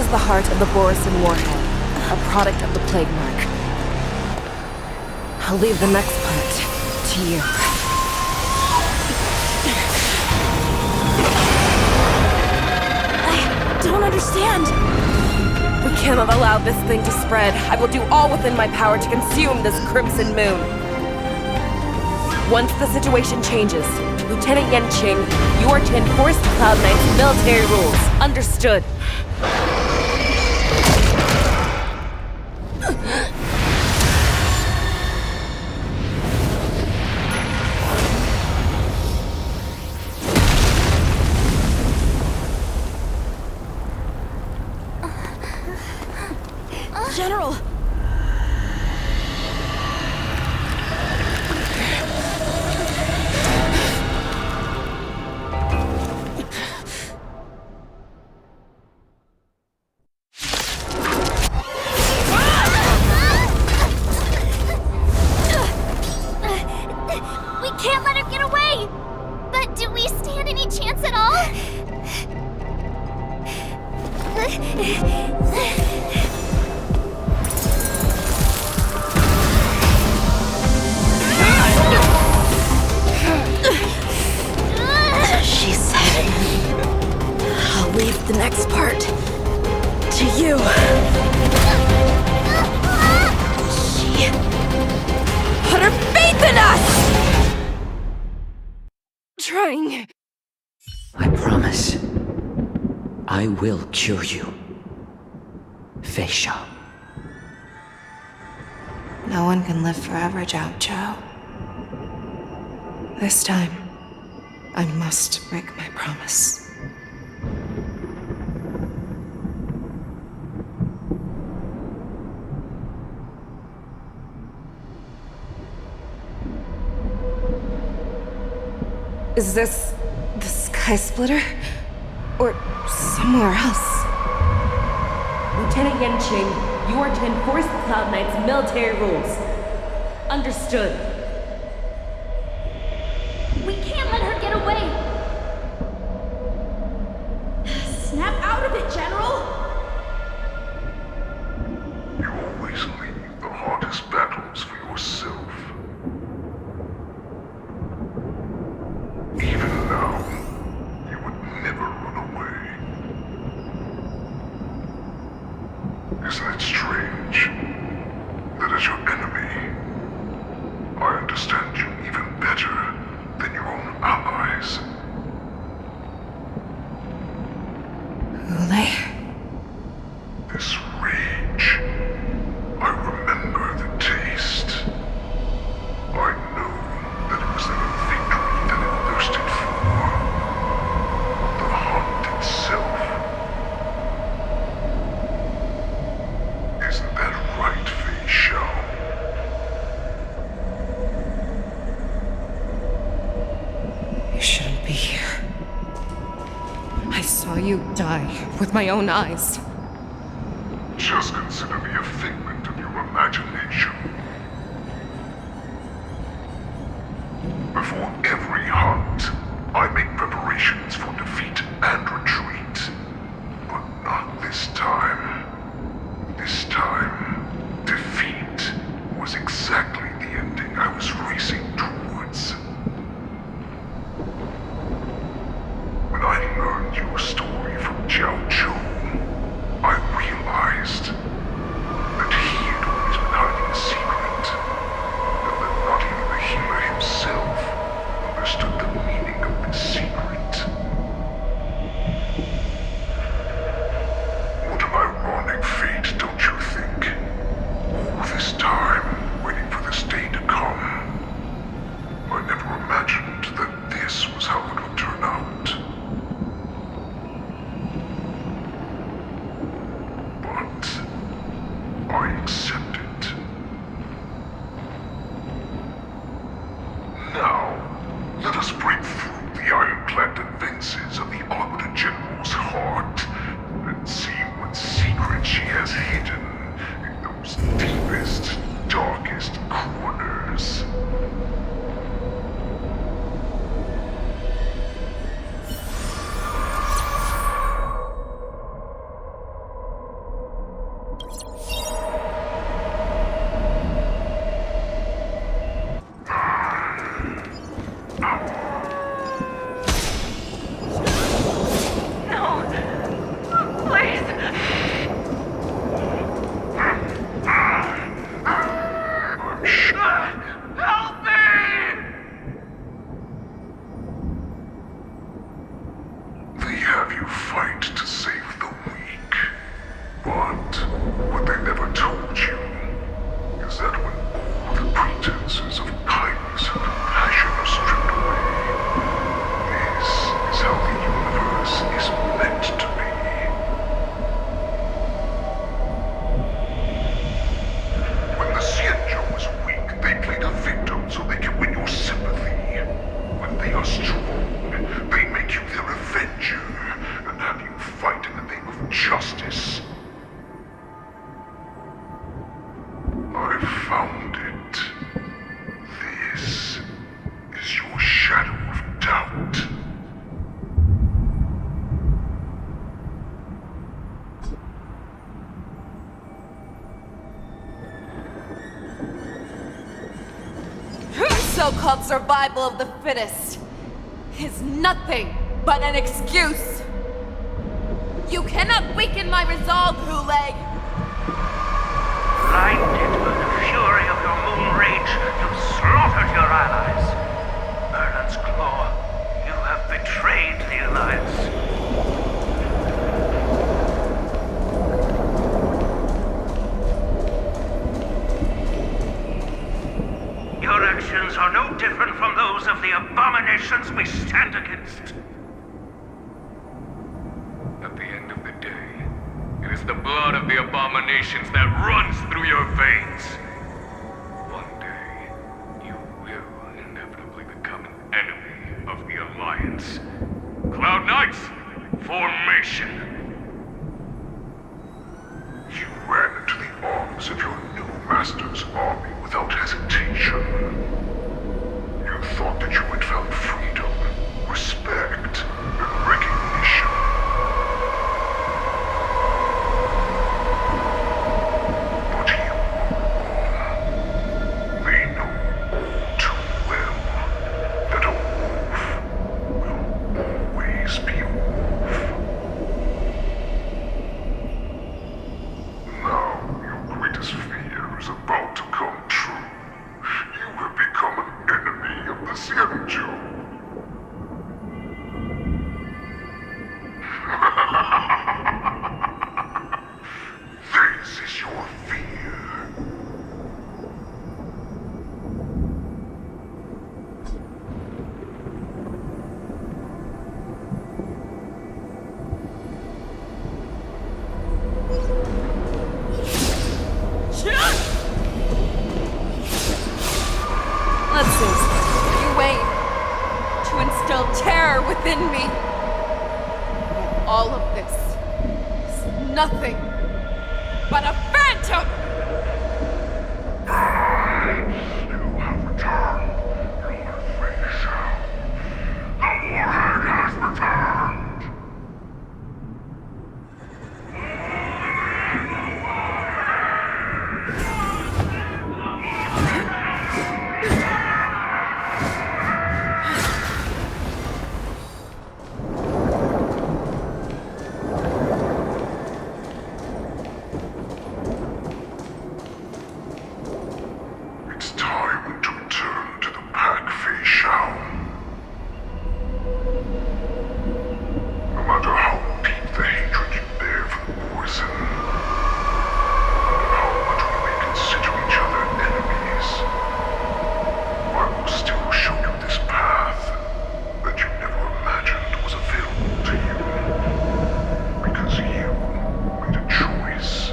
the heart of the Borisin warhead, a product of the Plague Mark. I'll leave the next part to you. I don't understand. We cannot allow this thing to spread. I will do all within my power to consume this Crimson Moon. Once the situation changes, Lieutenant Yanqing, you are to enforce the Cloud Knight's military rules. Understood. General! We can't let her get away! But do we stand any chance at all? She said, I'll leave the next part to you. She put her faith in us! Trying. I promise. I will cure you. Feixiao. No one can live forever, Zhao Zhao. This time, I must break my promise. Is this the Sky Splitter? Or somewhere else? Lieutenant Yanqing, you are to enforce the Cloud Knight's military rules. Understood. We can't let her get away! Snap out of it, General! You always leave the hardest battles for yourself. Even now, you would never run away. Is that strange? That as your enemy, I understand you even better than your own allies. Ule? This rage, I remember the taste. I know that it was the victory that it thirsted for. The hunt itself. Isn't that right, Feixiao? You shouldn't be here. I saw you die with my own eyes. Just consider me a figment of your imagination. Before every hunt, I make preparations for defeat and retreat. But not this time. This time, defeat was exactly the ending I was racing towards. When I learned your story from Zhao Zhou, I realized that he had always been hiding a secret, and that not even the healer himself understood the meaning of this secret. What am found it. This is your shadow of doubt. So-called survival of the fittest is nothing but an excuse. You cannot weaken my resolve, Hule. Blinded by the fury of your moon rage, you've slaughtered your allies. Merlin's Claw, you have betrayed the Alliance. Your actions are no different from those of the abominations we stand against. At the end of the day, it is the blood of the abominations that runs through your veins. One day, you will inevitably become an enemy of the Alliance. Cloud Knights, formation! You ran into the arms of your new master's army without hesitation. You thought that you had found freedom, respect, and recognition. But you were wrong. They know all too well that a wolf will always be a wolf. Now your greatest fear is about to come true. You have become an enemy of the Xianzhou. This is your fear. Let's see. You wait to instill terror within me. All of this is nothing but a phantom! You have returned, Lord Feixiao. The warhead has returned. It's time to return to the pack, Feixiao. No matter how deep the hatred you bear for the poison, no matter how much we may consider each other enemies, I will still show you this path that you never imagined was available to you. Because you made a choice.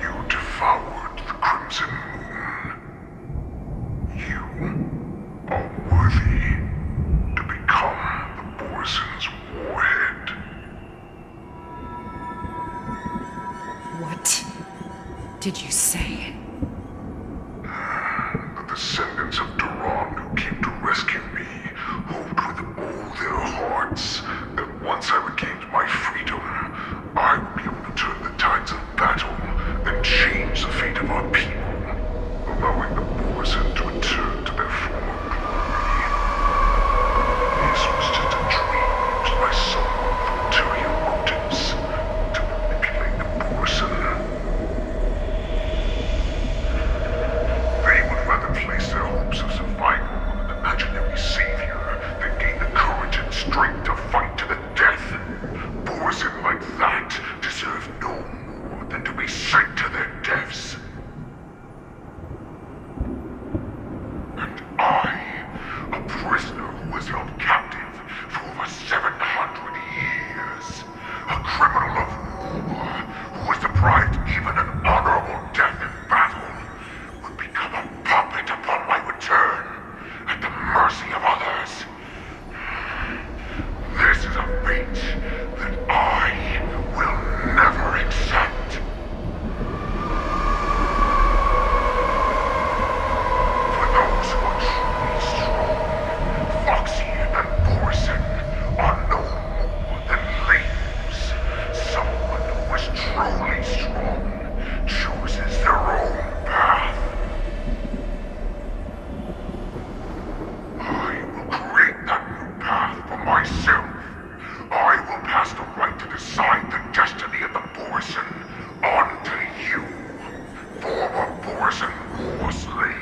You devoured the Crimson Moon. You are worthy to become the Borson's warhead. What did you say? The descendants of Duran who came to rescue me hoped with all their hearts that once I regained my freedom, I would be able to turn the tides of battle and change the fate of our people, allowing the Borson to return to their former glory. This was just a dream used by someone with ulterior motives to manipulate the Borson. They would rather place their hopes of survival on an imaginary savior than gain the courage and strength to fight to the death. Borson like that deserve no more than to be sent to their deaths. And I, a prisoner who was held captive for over 700 years, a criminal of war who was deprived even an honorable death in battle, would become a puppet upon my return, at the mercy of others. This is a fate that I will never accept. truly strong chooses their own path. I will create that new path for myself. I will pass the right to decide the destiny of the Borison on to you, former Borison war slave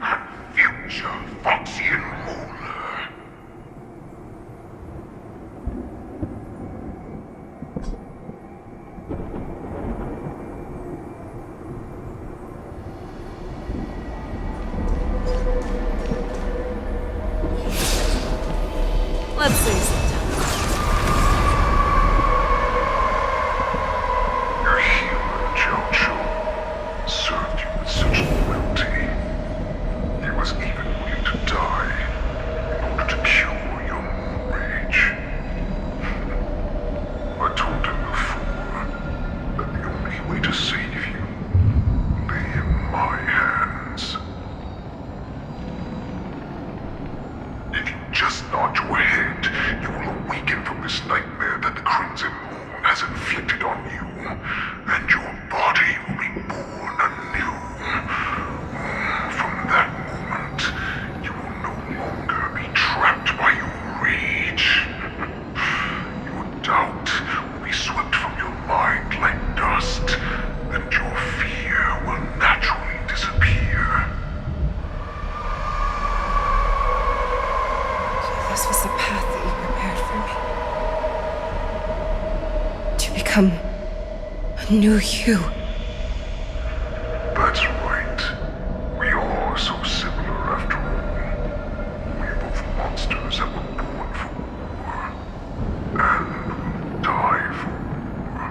and future Feixiao ruler. Let's save some time. Your healer, Jiao served you with such loyalty. He was even willing to die in order to cure your moon rage. I told him before that the only way to save you lay in my hands. If you just nod your head, you will awaken from this nightmare that the Crimson Moon has inflicted on you, and your body will be born anew. From that moment, you will no longer be trapped by your rage. Your doubt will be swept from your mind like dust, and your fear will naturally disappear. This was the path that you prepared for me. To become a new you. That's right. We are so similar after all. We are both monsters that were born for war, and will die for war.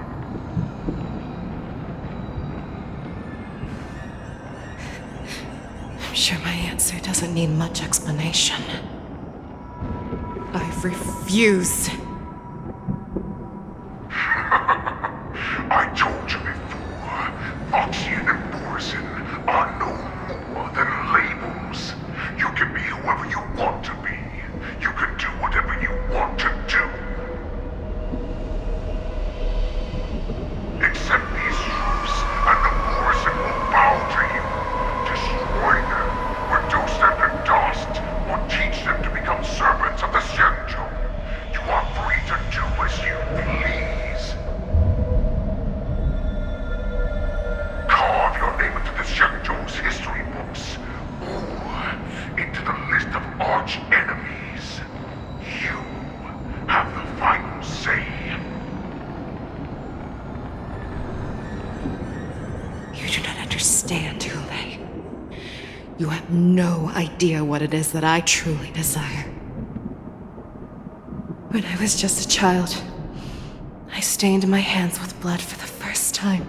I'm sure my answer doesn't need much explanation. I refuse. I told you before, Feixiao and Borison are no more than labels. You can be whoever you want to be. You can do whatever you want to do. Accept these truths, and the Borison will bow to you. Destroy them, reduce them to dust, or teach them to become servants of the Feixiao. You are free to do as you please. Carve your name into the Feixiao's history books, or into the list of arch enemies. You have the final say. You do not understand, Hule. You have no idea what it is that I truly desire. When I was just a child, I stained my hands with blood for the first time,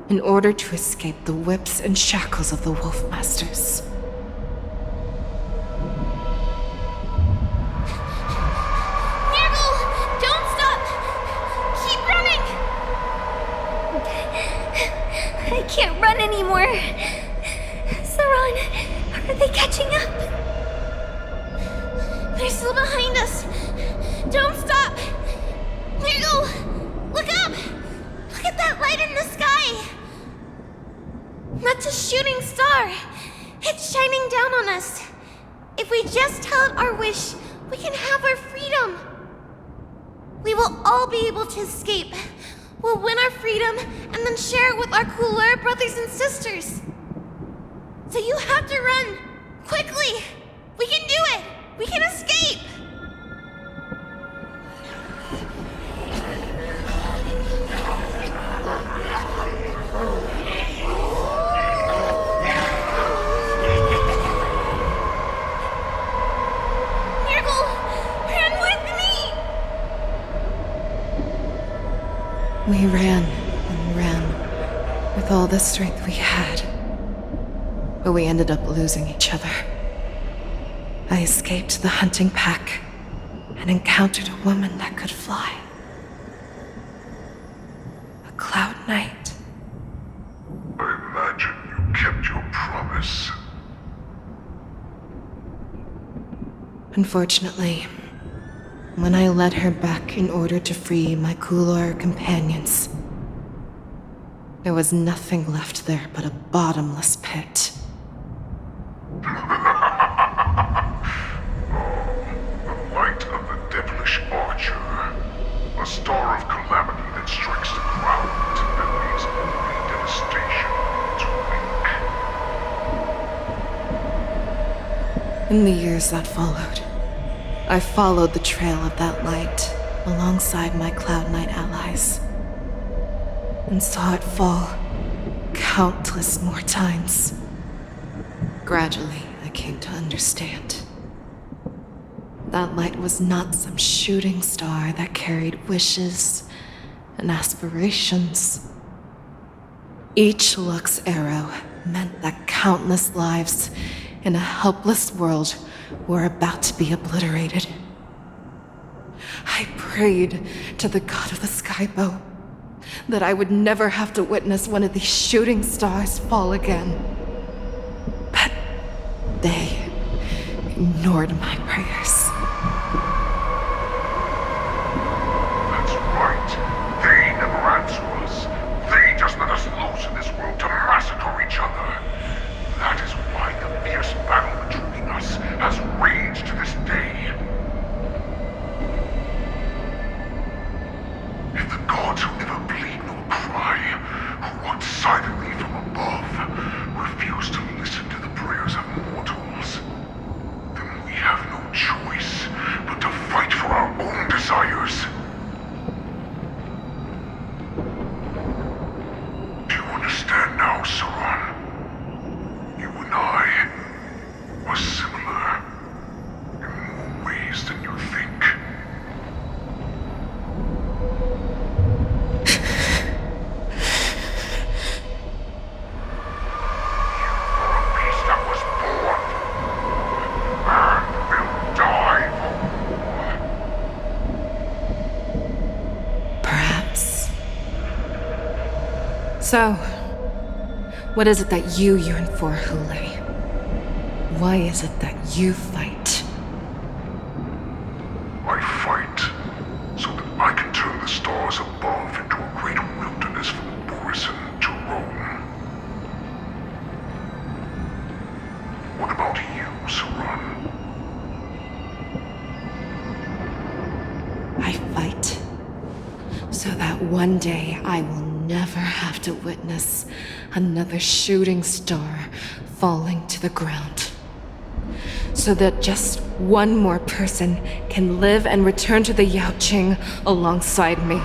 in order to escape the whips and shackles of the Wolf Masters. Nurgle, don't stop! Keep running! I can't run anymore. Saran, are they catching up? They're still behind us. Don't stop! Nurgle, look up! Look at that light in the sky! That's a shooting star. It's shining down on us. If we just tell it our wish, we can have our freedom. We will all be able to escape. We'll win our freedom and then share it with our cooler brothers and sisters. So you have to run. Quickly! We can do it! We can escape! Nurgle, run with me! We ran and ran with all the strength we had. But we ended up losing each other. I escaped the hunting pack and encountered a woman that could fly. A Cloud Knight. I imagine you kept your promise. Unfortunately, when I led her back in order to free my Kulor companions, There was nothing left there but a bottomless pit. The light of the devilish archer. A star of calamity that strikes the ground and leaves only devastation to wake. In the years that followed, I followed the trail of that light alongside my Cloud Knight allies, and saw it fall countless more times. Gradually, I came to understand. That light was not some shooting star that carried wishes and aspirations. Each Lux arrow meant that countless lives in a helpless world were about to be obliterated. I prayed to the god of the skybow that I would never have to witness one of these shooting stars fall again. But they ignored my prayers. That's right. They never answer us. They just let us loose in this world to massacre each other. That is why the fierce battle between us has raged to this day. If the gods who never bleed nor cry, who watch silently from above, refuse to listen to the prayers of mortals, then we have no choice but to fight for our own desires. Do you understand now, Saran? You and I are similar in more ways than you think. Perhaps. So, what is it that you yearn for, Hule? Why is it that you fight? I fight so that I can turn the stars above into a great wilderness from Borison to Rome. What about you, Saran? I fight so that one day I will never have to witness another shooting star falling to the ground. So that just one more person can live and return to the Yaoqing alongside me. You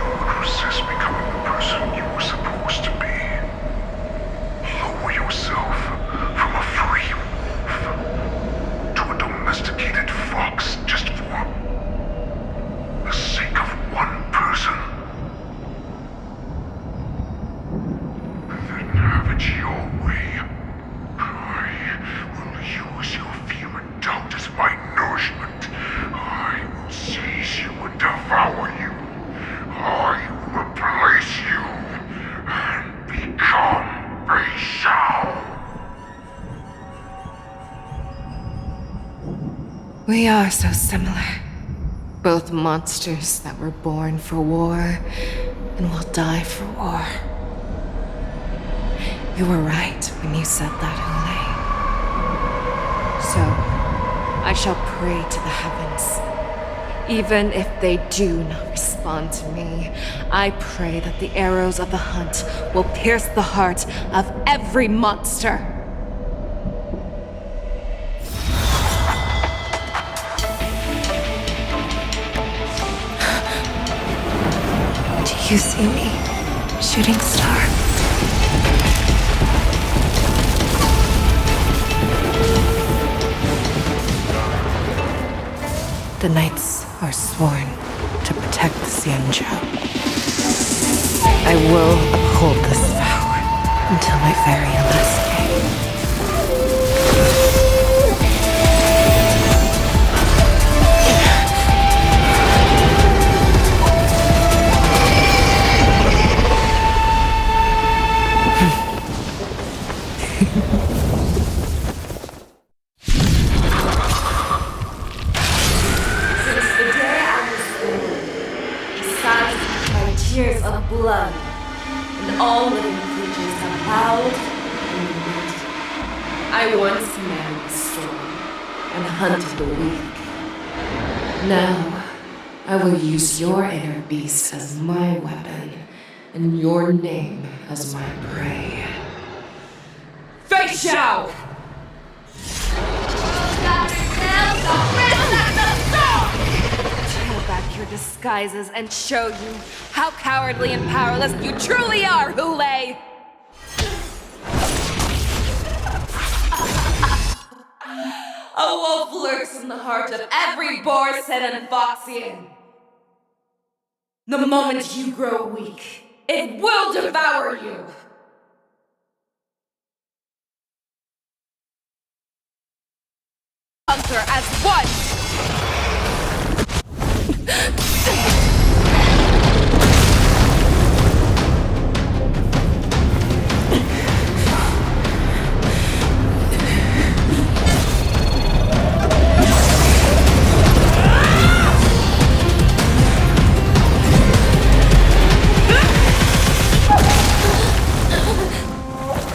would resist becoming the person you were supposed to be. Lower yourself from a free wolf to a domesticated fox just for the sake of one person. Then have it your way. I will use your fear and doubt as my nourishment. I will seize you and devour you. I will replace you and become Feixiao. We are so similar. Both monsters that were born for war and will die for war. You were right when you said that, Hule. So, I shall pray to the heavens. Even if they do not respond to me, I pray that the arrows of the hunt will pierce the heart of every monster. Do you see me, shooting star? The knights are sworn to protect the Xianzhou. I will uphold this vow until my very last day. Since the day I was born, a sad tears of blood, and all living creatures have howled and wept. I once commanded the storm and hunted the weak. Now, I will use your inner beast as my weapon, and your name as my prey. Feixiao! Tear back your disguises and show you how cowardly and powerless you truly are, Hule! A wolf lurks in the heart of every Borset and Foxian. The moment you grow weak, it will devour you! Conquer as one!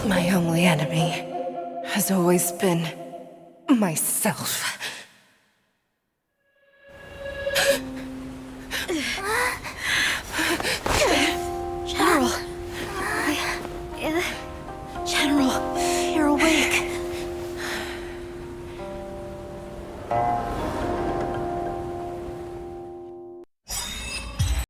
My only enemy has always been myself.